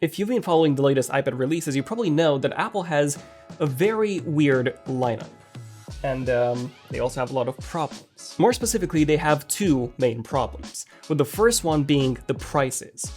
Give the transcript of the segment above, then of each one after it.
If you've been following the latest iPad releases, you probably know that Apple has a very weird lineup. And they also have a lot of problems. More specifically, they have two main problems, with the first one being the prices.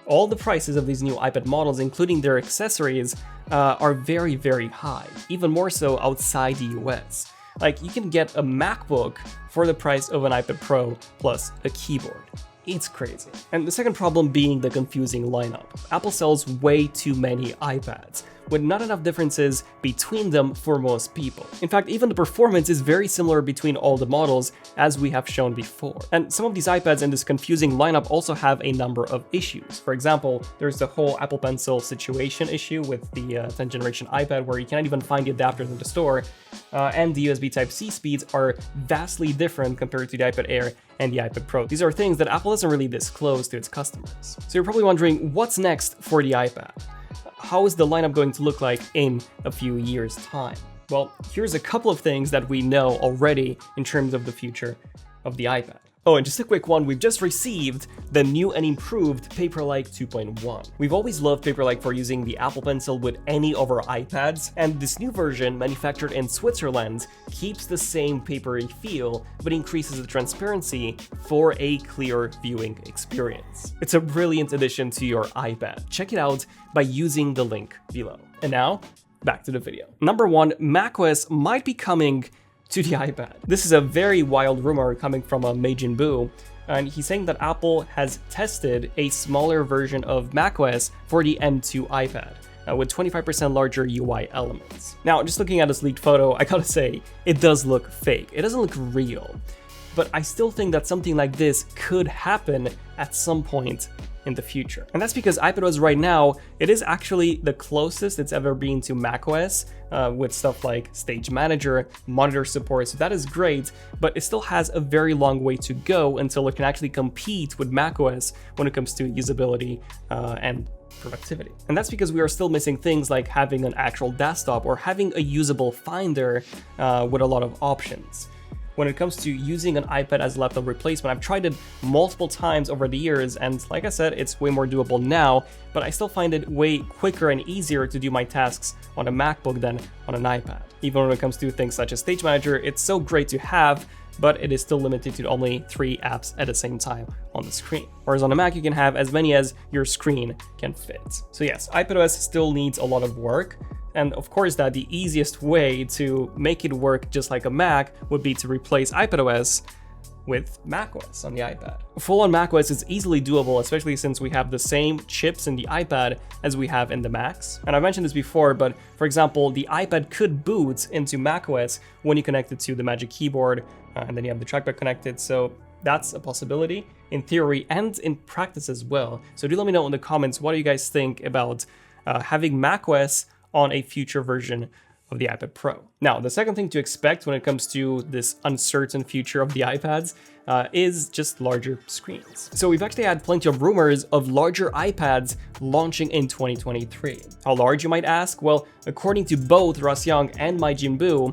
All the prices of these new iPad models, including their accessories, are very, very high, even more so outside the US. Like, you can get a MacBook for the price of an iPad Pro plus a keyboard. It's crazy. And the second problem being the confusing lineup. Apple sells way too many iPads, with not enough differences between them for most people. In fact, even the performance is very similar between all the models, as we have shown before. And some of these iPads in this confusing lineup also have a number of issues. For example, there's the whole Apple Pencil situation issue with the 10th generation iPad, where you cannot even find the adapters in the store, and the USB Type-C speeds are vastly different compared to the iPad Air and the iPad Pro. These are things that Apple doesn't really disclose to its customers. So you're probably wondering, what's next for the iPad? How is the lineup going to look like in a few years' time? Well, here's a couple of things that we know already in terms of the future of the iPad. Oh, and just a quick one, we've just received the new and improved Paperlike 2.1. We've always loved Paperlike for using the Apple Pencil with any of our iPads, and this new version, manufactured in Switzerland, keeps the same papery feel, but increases the transparency for a clear viewing experience. It's a brilliant addition to your iPad. Check it out by using the link below. And now, back to the video. Number one, macOS might be coming to the iPad. This is a very wild rumor coming from Meijin Bu, and he's saying that Apple has tested a smaller version of macOS for the M2 iPad, with 25% larger UI elements. Now, just looking at this leaked photo, I gotta say, it does look fake. It doesn't look real, but I still think that something like this could happen at some point in the future. And that's because iPadOS right now, it is actually the closest it's ever been to macOS, with stuff like Stage Manager, monitor support, so that is great, but it still has a very long way to go until it can actually compete with macOS when it comes to usability and productivity. And that's because we are still missing things like having an actual desktop or having a usable Finder with a lot of options. When it comes to using an iPad as a laptop replacement, I've tried it multiple times over the years, and like I said, it's way more doable now, but I still find it way quicker and easier to do my tasks on a MacBook than on an iPad. Even when it comes to things such as Stage Manager, it's so great to have, but it is still limited to only 3 apps at the same time on the screen. Whereas on a Mac, you can have as many as your screen can fit. So yes, iPadOS still needs a lot of work, and of course that the easiest way to make it work just like a Mac would be to replace iPadOS with macOS on the iPad. Full-on macOS is easily doable, especially since we have the same chips in the iPad as we have in the Macs. And I mentioned this before, but for example, the iPad could boot into macOS when you connect it to the Magic Keyboard, and then you have the trackpad connected, so that's a possibility in theory and in practice as well. So do let me know in the comments, what do you guys think about having macOS on a future version of the iPad Pro. Now, the second thing to expect when it comes to this uncertain future of the iPads is just larger screens. So we've actually had plenty of rumors of larger iPads launching in 2023. How large, you might ask? Well, according to both Russ Young and Meijin Bu,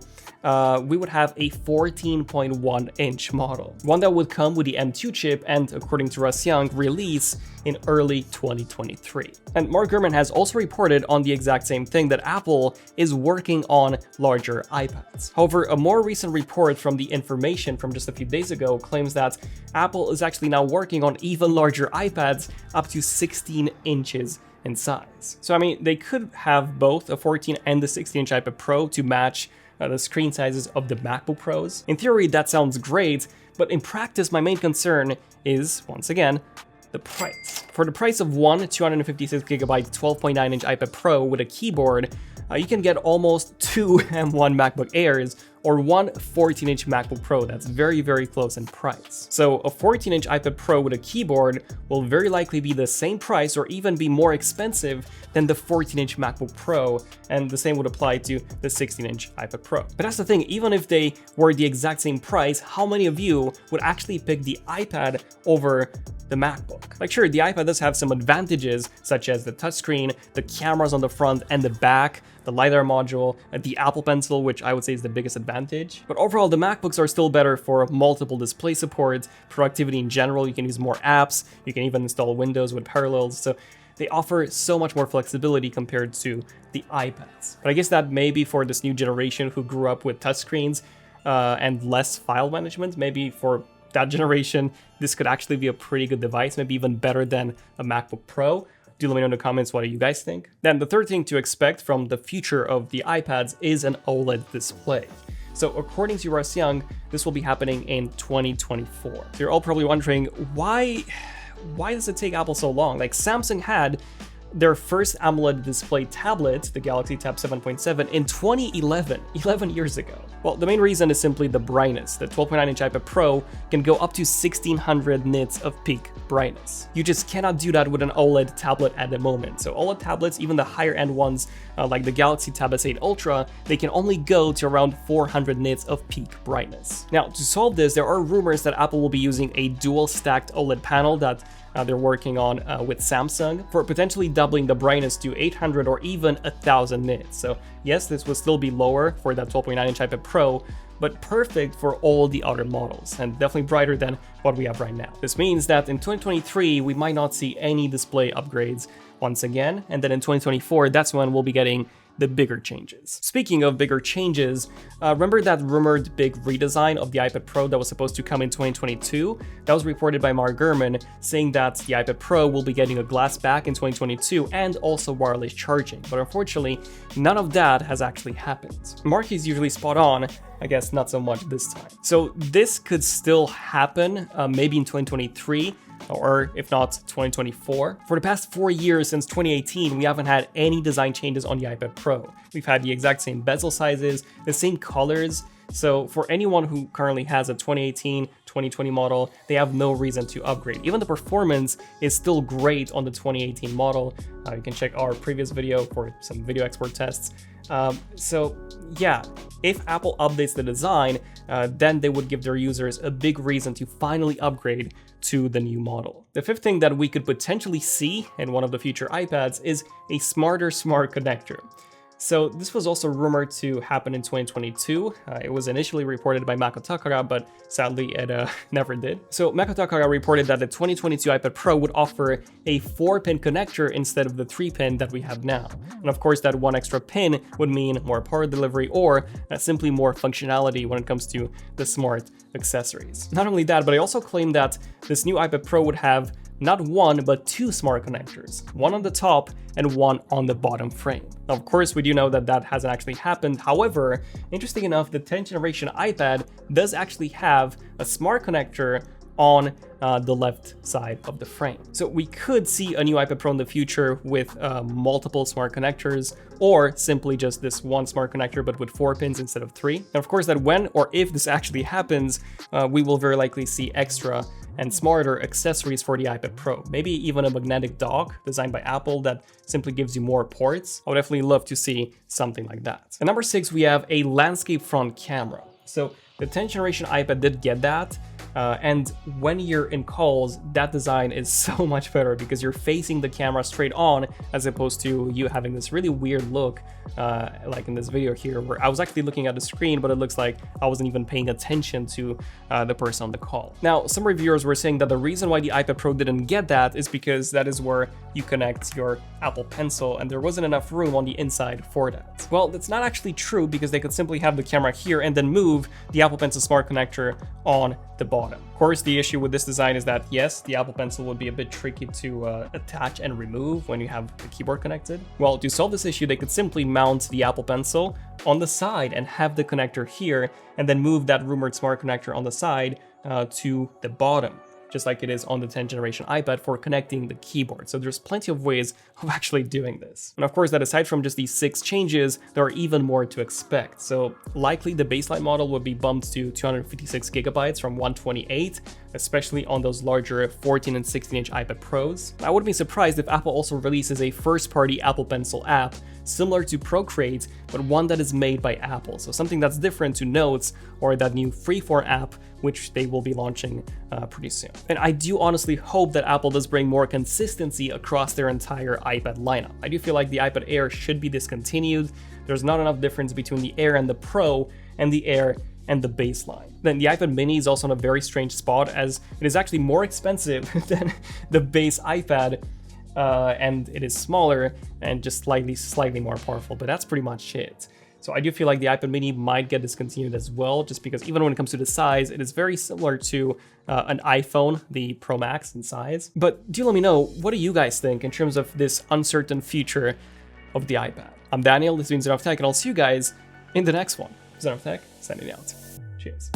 we would have a 14.1-inch model, one that would come with the M2 chip and, according to Russ Young, release in early 2023. And Mark Gurman has also reported on the exact same thing, that Apple is working on larger iPads. However, a more recent report from The Information from just a few days ago claims that Apple is actually now working on even larger iPads up to 16 inches in size. So I mean, they could have both a 14 and the 16-inch iPad Pro to match the screen sizes of the MacBook Pros. In theory, that sounds great, but in practice, my main concern is, once again, the price. For the price of one 256GB 12.9-inch iPad Pro with a keyboard, you can get almost 2 M1 MacBook Airs or one 14-inch MacBook Pro. That's very, very close in price. So a 14-inch iPad Pro with a keyboard will very likely be the same price or even be more expensive than the 14-inch MacBook Pro, and the same would apply to the 16-inch iPad Pro. But that's the thing, even if they were the exact same price, how many of you would actually pick the iPad over the MacBook? Like, sure, the iPad does have some advantages, such as the touchscreen, the cameras on the front and the back, the LiDAR module, the Apple Pencil, which I would say is the biggest advantage. But overall, the MacBooks are still better for multiple display support, productivity in general. You can use more apps, you can even install Windows with Parallels. So they offer so much more flexibility compared to the iPads. But I guess that maybe for this new generation who grew up with touchscreens and less file management, maybe for that generation, this could actually be a pretty good device, maybe even better than a MacBook Pro. Do let me know in the comments what do you guys think. Then the third thing to expect from the future of the iPads is an OLED display. So according to Russ Young, this will be happening in 2024. So you're all probably wondering, why does it take Apple so long? Like Samsung had their first AMOLED display tablet, the Galaxy Tab 7.7, in 2011, 11 years ago. Well, the main reason is simply the brightness. The 12.9-inch iPad Pro can go up to 1600 nits of peak brightness. You just cannot do that with an OLED tablet at the moment. So OLED tablets, even the higher end ones like the Galaxy Tab S8 Ultra, they can only go to around 400 nits of peak brightness. Now, to solve this, there are rumors that Apple will be using a dual stacked OLED panel that they're working on with Samsung for potentially doubling the brightness to 800 or even 1000 nits. So yes, this will still be lower for that 12.9-inch iPad Pro, but perfect for all the other models and definitely brighter than what we have right now. This means that in 2023, we might not see any display upgrades once again, and then in 2024, that's when we'll be getting the bigger changes. Speaking of bigger changes, remember that rumored big redesign of the iPad Pro that was supposed to come in 2022? That was reported by Mark Gurman, saying that the iPad Pro will be getting a glass back in 2022 and also wireless charging, but unfortunately, none of that has actually happened. Mark is usually spot on, I guess not so much this time. So this could still happen, maybe in 2023, or if not 2024. For the past 4 years since 2018, we haven't had any design changes on the iPad Pro. We've had the exact same bezel sizes, the same colors, so for anyone who currently has a 2018, 2020 model, they have no reason to upgrade. Even the performance is still great on the 2018 model. You can check our previous video for some video export tests. So yeah, if Apple updates the design, then they would give their users a big reason to finally upgrade to the new model. The fifth thing that we could potentially see in one of the future iPads is a smarter smart connector. So this was also rumored to happen in 2022. It was initially reported by Mako Takara, but sadly it never did. So Mako Takara reported that the 2022 iPad Pro would offer a 4-pin connector instead of the 3-pin that we have now. And of course that one extra pin would mean more power delivery or simply more functionality when it comes to the smart accessories. Not only that, but I also claimed that this new iPad Pro would have not one, but 2 smart connectors, one on the top and one on the bottom frame. Now, of course, we do know that that hasn't actually happened. However, interesting enough, the 10th generation iPad does actually have a smart connector on the left side of the frame. So we could see a new iPad Pro in the future with multiple smart connectors, or simply just this one smart connector but with 4 pins instead of 3. And of course that when or if this actually happens, we will very likely see extra and smarter accessories for the iPad Pro. Maybe even a magnetic dock designed by Apple that simply gives you more ports. I would definitely love to see something like that. At number 6, we have a landscape front camera. So the 10th generation iPad did get that, and when you're in calls, that design is so much better because you're facing the camera straight on as opposed to you having this really weird look like in this video here where I was actually looking at the screen, but it looks like I wasn't even paying attention to the person on the call. Now, some reviewers were saying that the reason why the iPad Pro didn't get that is because that is where you connect your Apple Pencil and there wasn't enough room on the inside for that. Well, that's not actually true because they could simply have the camera here and then move the Apple Pencil Smart Connector on the bottom. Of course, the issue with this design is that yes, the Apple Pencil would be a bit tricky to attach and remove when you have the keyboard connected. Well, to solve this issue, they could simply mount the Apple Pencil on the side and have the connector here and then move that rumored smart connector on the side to the bottom, just like it is on the 10th generation iPad for connecting the keyboard. So there's plenty of ways of actually doing this. And of course, that aside from just these 6 changes, there are even more to expect. So likely the baseline model would be bumped to 256 gigabytes from 128, especially on those larger 14 and 16-inch iPad Pros. I wouldn't be surprised if Apple also releases a first-party Apple Pencil app similar to Procreate, but one that is made by Apple. So something that's different to Notes or that new Freeform app, which they will be launching pretty soon. And I do honestly hope that Apple does bring more consistency across their entire iPad lineup. I do feel like the iPad Air should be discontinued. There's not enough difference between the Air and the Pro and the Air and the baseline. Then the iPad mini is also in a very strange spot as it is actually more expensive than the base iPad. and it is smaller and just slightly more powerful, but that's pretty much it. So I do feel like the iPad mini might get discontinued as well, just because even when it comes to the size, it is very similar to an iPhone, the Pro Max in size. But do let me know, what do you guys think in terms of this uncertain future of the iPad? I'm Daniel, this has been Zen of Tech, and I'll see you guys in the next one. Zen of Tech, signing out. Cheers.